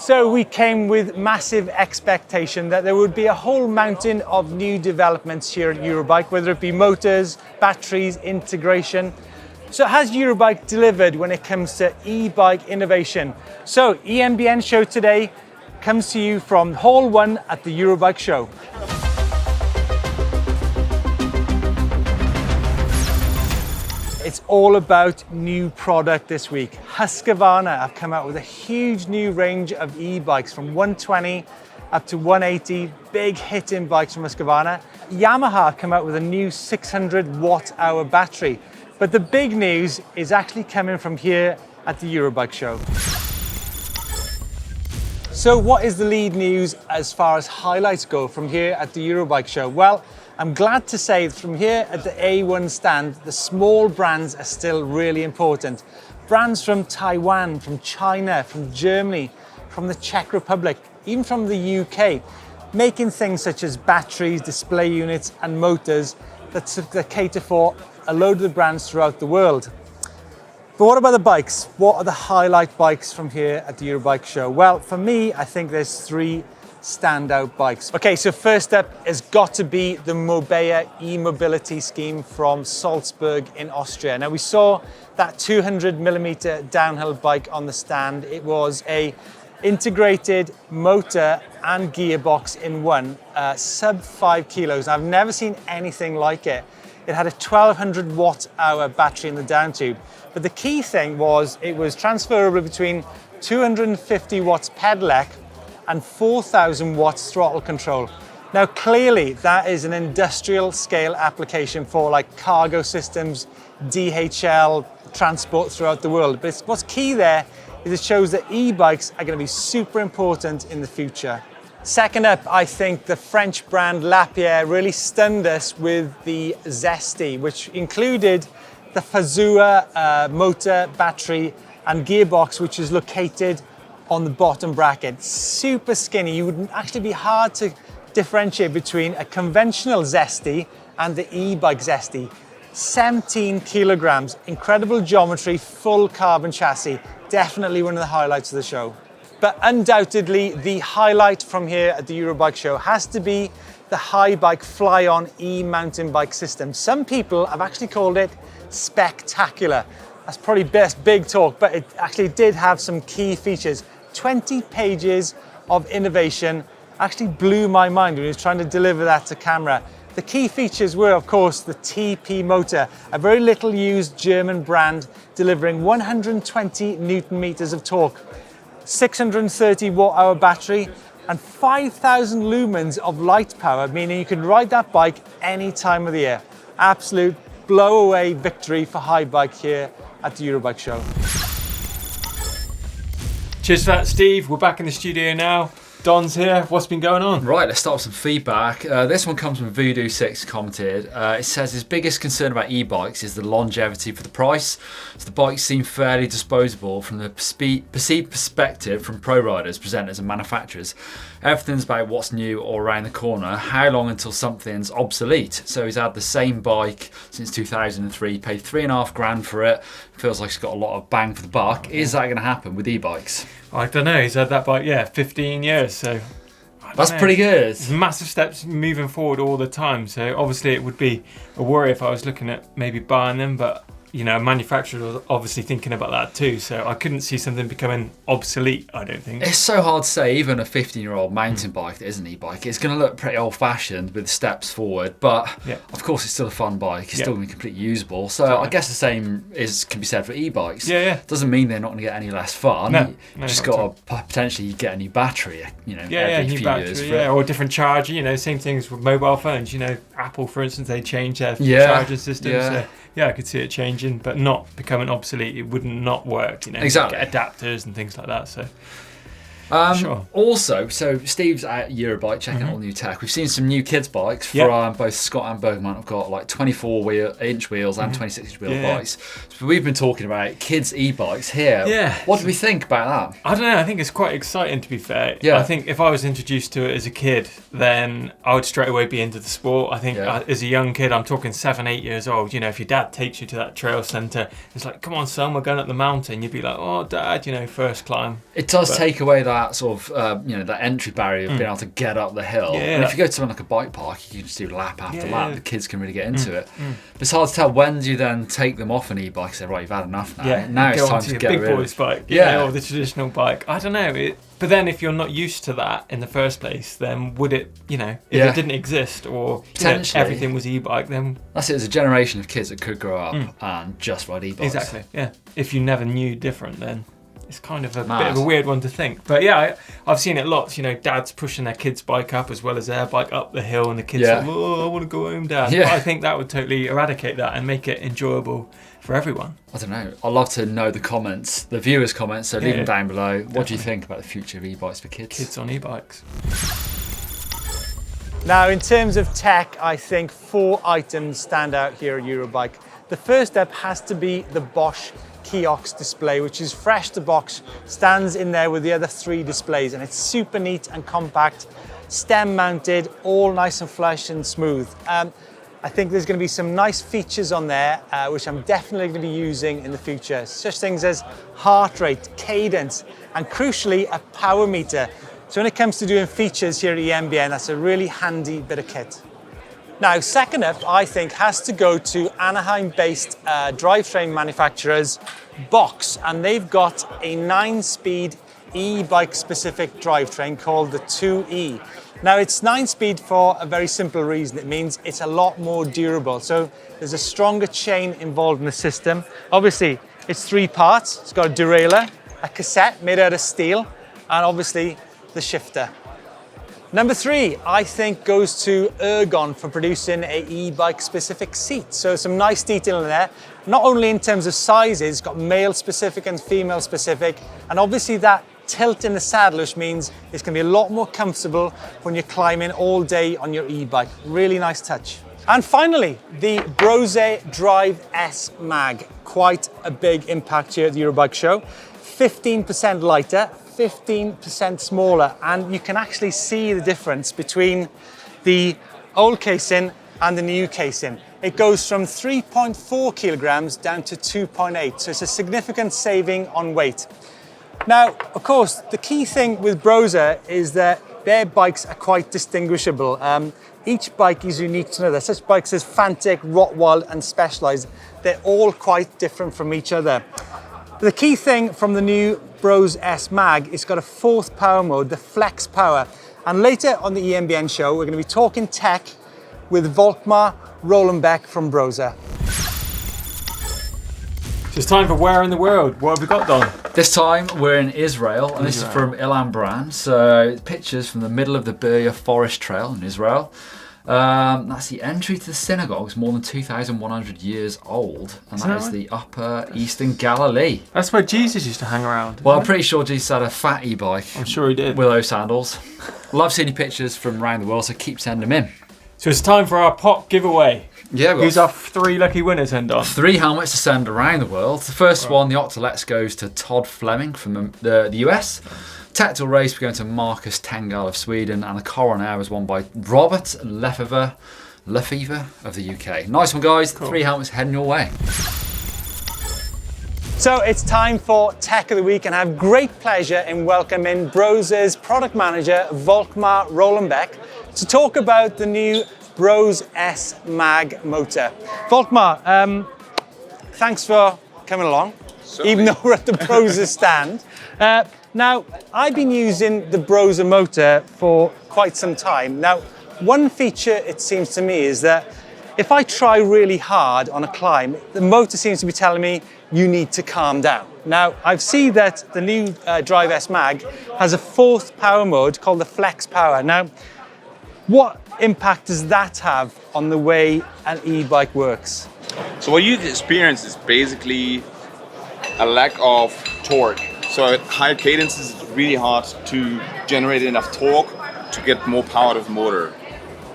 So we came with massive expectation that there would be a whole mountain of new developments here at Eurobike, whether it be motors, batteries, integration. So has Eurobike delivered when it comes to e-bike innovation? So EMBN show today comes to you from Hall 1 at the Eurobike show. It's all about new product this week. Husqvarna have come out with a huge new range of e-bikes from 120 up to 180, big hitting bikes from Husqvarna. Yamaha have come out with a new 600 watt-hour battery. But the big news is actually coming from here at the Eurobike show. So what is the lead news as far as highlights go from here at the Eurobike show? Well, I'm glad to say that from here at the A1 stand, the small brands are still really important. Brands from Taiwan, from China, from Germany, from the Czech Republic, even from the UK, making things such as batteries, display units and motors that cater for a load of the brands throughout the world. But what about the bikes? What are the highlight bikes from here at the Eurobike show? Well, for me, I think there's three standout bikes. Okay, so first up has got to be the Mobea e-mobility scheme from Salzburg in Austria. Now we saw that 200mm downhill bike on the stand. It was a integrated motor and gearbox in one, sub 5 kilos. I've never seen anything like it. It had a 1200 watt-hour battery in the down tube. But the key thing was it was transferable between 250 watts pedelec and 4,000 watts throttle control. Now clearly that is an industrial scale application for like cargo systems, DHL, transport throughout the world. But what's key there is it shows that e-bikes are going to be super important in the future. Second up, I think the French brand Lapierre really stunned us with the Zesty, which included the Fazua motor, battery and gearbox, which is located on the bottom bracket. Super skinny. You would actually be hard to differentiate between a conventional Zesty and the e-bike Zesty. 17 kilograms, incredible geometry, full carbon chassis. Definitely one of the highlights of the show. But undoubtedly, the highlight from here at the Eurobike show has to be the Hi-Bike Fly-On e-mountain bike system. Some people have actually called it spectacular. That's probably big talk, but it actually did have some key features. 20 pages of innovation actually blew my mind when he was trying to deliver that to camera. The key features were, of course, the TP motor, a very little used German brand delivering 120 Newton meters of torque, 630 watt-hour battery, and 5,000 lumens of light power, meaning you can ride that bike any time of the year. Absolute blow-away victory for Hi-Bike here at the Eurobike show. Cheers for that, Steve. We're back in the studio now. Don's here. What's been going on? Right, let's start with some feedback. This one comes from Voodoo6 commented. It says his biggest concern about e-bikes is the longevity for the price. So the bikes seem fairly disposable from the perceived perspective from pro riders, presenters and manufacturers. Everything's about what's new or around the corner. How long until something's obsolete? So he's had the same bike since 2003, paid $3,500 for it. Feels like he's got a lot of bang for the buck. Is that going to happen with e-bikes? I don't know. He's had that bike, 15 years. So that's pretty good. It's massive steps moving forward all the time. So obviously it would be a worry if I was looking at maybe buying them, but you know, manufacturers was obviously thinking about that too. So I couldn't see something becoming obsolete, I don't think. It's so hard to say. Even a 15-year-old mountain bike that is an e-bike, it's going to look pretty old-fashioned with steps forward, but of course it's still a fun bike. It's still going to be completely usable. So I guess the same can be said for e-bikes. Doesn't mean they're not going to get any less fun. No, just got to potentially get a new battery, every few years. Or a different charger. You know, same things with mobile phones. You know, Apple, for instance, they changed their charging system. So I could see it changing, but not becoming obsolete. It wouldn't not work, Exactly. Get adapters and things like that. So Sure. Also, so Steve's at Eurobike checking out all new tech. We've seen some new kids' bikes from both Scott and Bergman. Have got like 24-inch wheels and 26-inch wheel bikes. So we've been talking about kids' e-bikes here. Yeah. What do we think about that? I don't know. I think it's quite exciting, to be fair. Yeah. I think if I was introduced to it as a kid, then I would straight away be into the sport. I think as a young kid, I'm talking 7, 8 years old, you know, if your dad takes you to that trail centre, it's like, come on, son, we're going up the mountain. You'd be like, oh, dad, you know, first climb. It does take away that that sort of, that entry barrier of being able to get up the hill. Yeah. And if you go to something like a bike park, you can just do lap after lap. The kids can really get into it. But it's hard to tell, when do you then take them off an e-bike and say, right, you've had enough now. Yeah, Now it's go time onto to your get big rid boys of bike, Yeah. or the traditional bike. I don't know. But then, if you're not used to that in the first place, then would it, if it didn't exist, or Potentially. everything was e-bike, then That's it. There's a generation of kids that could grow up and just ride e-bikes. exactly, yeah. If you never knew different, then it's kind of a Mad. bit of a weird one to think. But yeah, I've seen it lots. Dads pushing their kids' bike up as well as their bike up the hill, and the kids Yeah. like, "Oh, I want to go home, Dad." Yeah. But I think that would totally eradicate that and make it enjoyable for everyone. I don't know. I'd love to know the comments, the viewers' comments. So leave Yeah. them down below. What do you think about the future of e-bikes for kids? Kids on e-bikes. Now, in terms of tech, I think 4 items stand out here at Eurobike. The first up has to be the Bosch kiosk display, which is fresh to box, stands in there with the other 3 displays, and it's super neat and compact, stem mounted, all nice and flush and smooth. I think there's going to be some nice features on there, which I'm definitely going to be using in the future. Such things as heart rate, cadence, and crucially, a power meter. So when it comes to doing features here at EMBN, that's a really handy bit of kit. Now, second up, I think, has to go to Anaheim-based drivetrain manufacturers, Box, and they've got a 9-speed e-bike specific drivetrain called the 2E. Now, it's 9-speed for a very simple reason. It means it's a lot more durable. So there's a stronger chain involved in the system. Obviously, it's 3 parts. It's got a derailleur, a cassette made out of steel, and obviously the shifter. Number 3, I think, goes to Ergon for producing a e-bike specific seat. So some nice detail in there, not only in terms of sizes, it's got male specific and female specific, and obviously that tilt in the saddle, which means it's going to be a lot more comfortable when you're climbing all day on your e-bike. Really nice touch. And finally, the Brose Drive S Mag. Quite a big impact here at the Eurobike show. 15% lighter, 15% smaller, and you can actually see the difference between the old casing and the new casing. It goes from 3.4 kilograms down to 2.8, so it's a significant saving on weight. Now, of course, the key thing with Brose is that their bikes are quite distinguishable. Each bike is unique to another. Such bikes as Fantic, Rottweiler, and Specialized, they're all quite different from each other. The key thing from the new Brose S Mag, it's got a 4th power mode, the Flex Power. And later on the EMBN show, we're going to be talking tech with Volkmar Rolenbeck from Brose. So it's time for Where in the World. What have we got, Don? This time we're in Israel, and this is from Ilan Brand. So pictures from the middle of the Beria Forest Trail in Israel. That's the entry to the synagogue. It's more than 2,100 years old, and that is the Upper Eastern Galilee. That's where Jesus used to hang around. Well, I'm pretty sure Jesus had a fat e-bike. I'm sure he did. With those sandals. Love seeing your pictures from around the world, so keep sending them in. So it's time for our pop giveaway. Yeah, Who's our 3 lucky winners, then, Don? 3 helmets to send around the world. The first one, the Octolet's, goes to Todd Fleming from the US. Tactical race, we're going to Marcus Tengal of Sweden, and the Coronair was won by Robert Lefevre of the UK. Nice one, guys. Cool. 3 helmets heading your way. So it's time for Tech of the Week, and I have great pleasure in welcoming Brose's product manager, Volkmar Rolenbeck, to talk about the new Brose S Mag motor. Volkmar, thanks for coming along, even though we're at the Brose stand. Now, I've been using the Brose motor for quite some time. Now, one feature, it seems to me, is that if I try really hard on a climb, the motor seems to be telling me you need to calm down. Now, I've seen that the new Drive S Mag has a 4th power mode called the Flex Power. Now, what impact does that have on the way an e-bike works? So what you experience is basically a lack of torque. So at high cadences, it's really hard to generate enough torque to get more power out of the motor.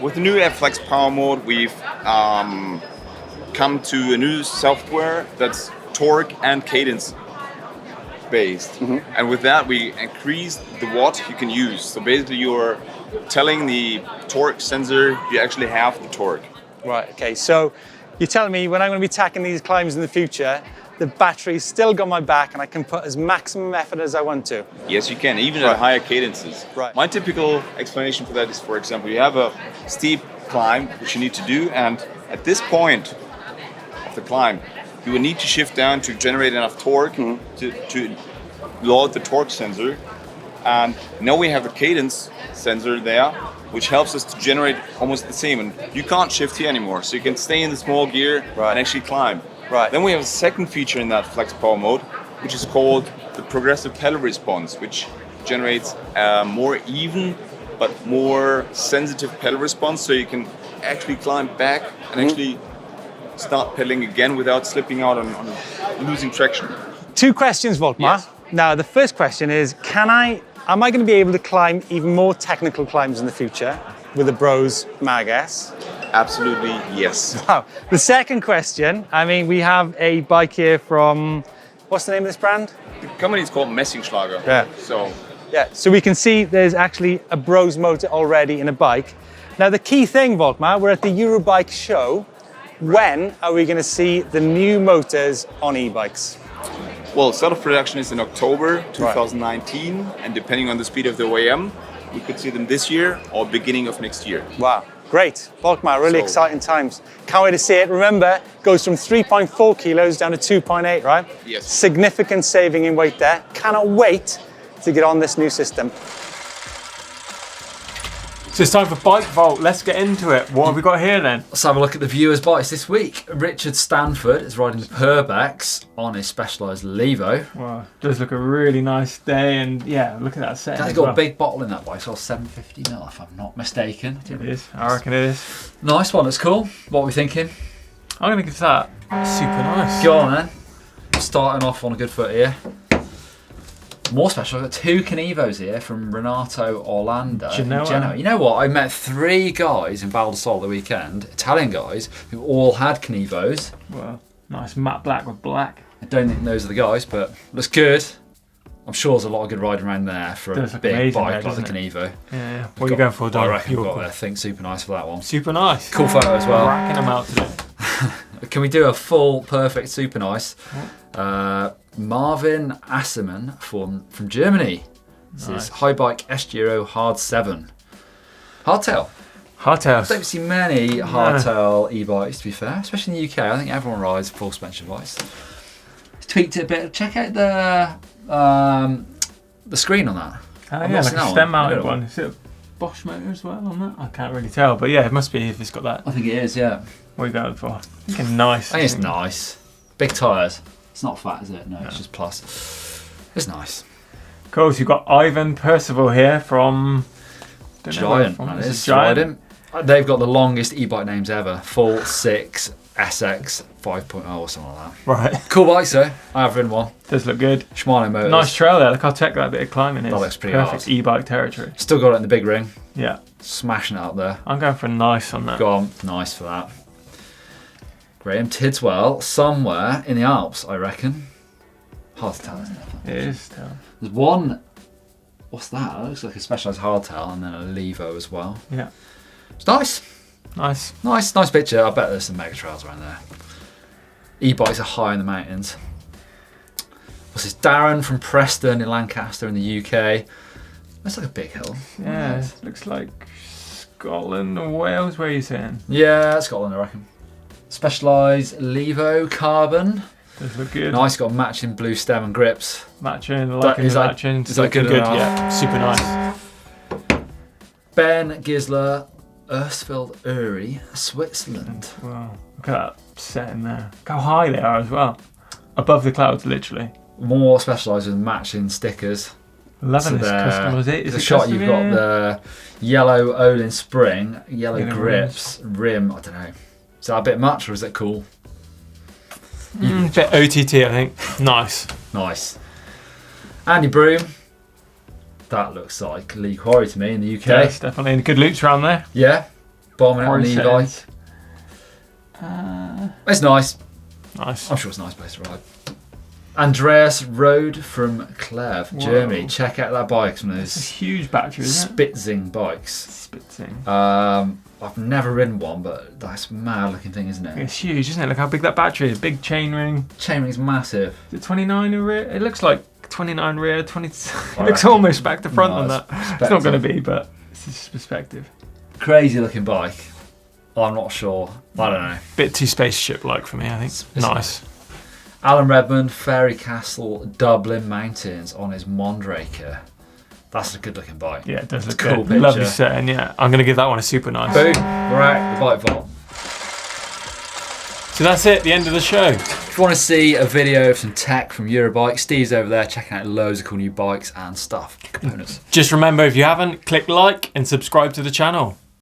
With the new Flex Power mode, we've come to a new software that's torque and cadence based. Mm-hmm. And with that, we increase the watt you can use. So basically, you're telling the torque sensor you actually have the torque. Right, okay, so you're telling me when I'm going to be tackling these climbs in the future, the battery's still got my back and I can put as maximum effort as I want to. Yes, you can, even Right. at higher cadences. Right. My typical explanation for that is, for example, you have a steep climb which you need to do, and at this point of the climb, you will need to shift down to generate enough torque to load the torque sensor. And now we have a cadence sensor there, which helps us to generate almost the same. And you can't shift here anymore, so you can stay in the small gear and actually climb. Right. Then we have a second feature in that flex power mode, which is called the progressive pedal response, which generates a more even but more sensitive pedal response, so you can actually climb back and actually start pedaling again without slipping out on losing traction. 2 questions, Volkmar. Yes. Now, the first question is, am I going to be able to climb even more technical climbs in the future with the Brose Mag S? Absolutely, yes. Wow. The second question, I mean, we have a bike here from, what's the name of this brand? The company is called Messingschlager. Yeah. So we can see there's actually a Brose motor already in a bike. Now, the key thing, Volkmar, we're at the Eurobike show. When are we going to see the new motors on e-bikes? Well, start of production is in October 2019, and depending on the speed of the OEM, we could see them this year or beginning of next year. Wow, great. Volkmar, really exciting times. Can't wait to see it. Remember, it goes from 3.4 kilos down to 2.8, right? Yes. Significant saving in weight there. Cannot wait to get on this new system. So it's time for Bike Vault. Let's get into it. What have we got here then? Let's have a look at the viewers' bikes this week. Richard Stanford is riding the Purbex on his Specialized Levo. Wow, does look a really nice day, and yeah, look at that set. He's got a big bottle in that bike, so 750ml if I'm not mistaken. It is. I reckon it is. Nice one, that's cool. What are we thinking? I'm gonna give that super nice. Go on then. Starting off on a good foot here. More special, I've got 2 Canevos here from Renato Orlando. Genoa. You know what? I met 3 guys in Val di Sole the weekend, Italian guys, who all had Canevos. Well, nice matte black with black. I don't think those are the guys, but looks good. I'm sure there's a lot of good riding around there for a Does look big amazing bike there, like the doesn't Canevo. Yeah. What are you going for, Don? I reckon You're we've got cool. I think super nice for that one. Super nice. Cool photo as well. Racking them out today. Can we do a full perfect super nice? Marvin Asserman from Germany. This is Highbike S-Giro Hard 7. Hardtail. Hardtails. Don't see many hardtail e-bikes, to be fair, especially in the UK. I think everyone rides full suspension bikes. Tweaked it a bit. Check out the screen on that. Yeah, not like seen a that stem one. mounted one. Is it a Bosch motor as well on that? I can't really tell, but yeah, it must be if it's got that. I think it is, yeah. What are you going for? Looking nice. I think it's nice. Big tyres. It's not fat, is it? No, it's just plus. It's nice. Cool, so you've got Ivan Percival here from... Giant. That is Giant. They've got the longest e-bike names ever. Full 6 SX 5.0 or something like that. Right. Cool bikes though. I have ridden one. Does look good. Shimano motors. Nice trail there. Look how tech that bit of climbing is. That looks pretty Perfect hard. e-bike territory. Still got it in the big ring. Yeah. Smashing it up there. I'm going for a nice on that. Go on. Nice for that. Graham Tidswell, somewhere in the Alps, I reckon. Hard to tell, isn't it? It is still. There's one. What's that? It looks like a Specialized hardtail and then a Levo as well. Yeah. It's nice. Nice. Nice picture. I bet there's some mega trails around there. E-bikes are high in the mountains. What's this? Darren from Preston in Lancaster in the UK. That's like a big hill. Yeah, it looks like Scotland or Wales. Where are you saying? Yeah, Scotland, I reckon. Specialized Levo Carbon. Does look good. Nice, got matching blue stem and grips. Matching, liking the matching. Is that good enough? Yeah, super nice. Ben Gisler, Ursfield Uri, Switzerland. Wow, look at that setting there. Look how high they are as well. Above the clouds, literally. More specialised with matching stickers. Loving this customization. The shot you've got the yellow Olin spring, yellow grips, rim. I don't know. Is that a bit much or is that cool? Bit OTT, I think. Nice. Nice. Andy Broom. That looks like Lee Quarry to me in the UK. Yes, definitely. And good loops around there. Yeah. Bombing it on the e-bike. It's nice. Nice. I'm sure it's a nice place to ride. Andreas Rode from Clev, Whoa. Germany. Check out that bike. It's one of It's a those huge battery, isn't Spitzing bikes. it? Spitzing. I've never ridden one, but that's a mad looking thing, isn't it? It's huge, isn't it? Look how big that battery is. Big chain ring. Chainring's massive. Is it 29 in rear? It looks like 29 rear, 20. It I looks reckon. almost back to front No, on it's that. It's not going to be, but it's just perspective. Crazy looking bike. I'm not sure. I don't know. Bit too spaceship-like for me, I think. It's Nice. Alan Redmond, Fairy Castle, Dublin Mountains on his Mondraker. That's a good looking bike. Yeah, it does look Cool good. picture. Lovely setting, yeah. I'm going to give that one a super nice. Boom. We're out the bike vault. So that's it, the end of the show. If you want to see a video of some tech from Eurobike, Steve's over there checking out loads of cool new bikes and stuff, components. Just remember, if you haven't, click like and subscribe to the channel.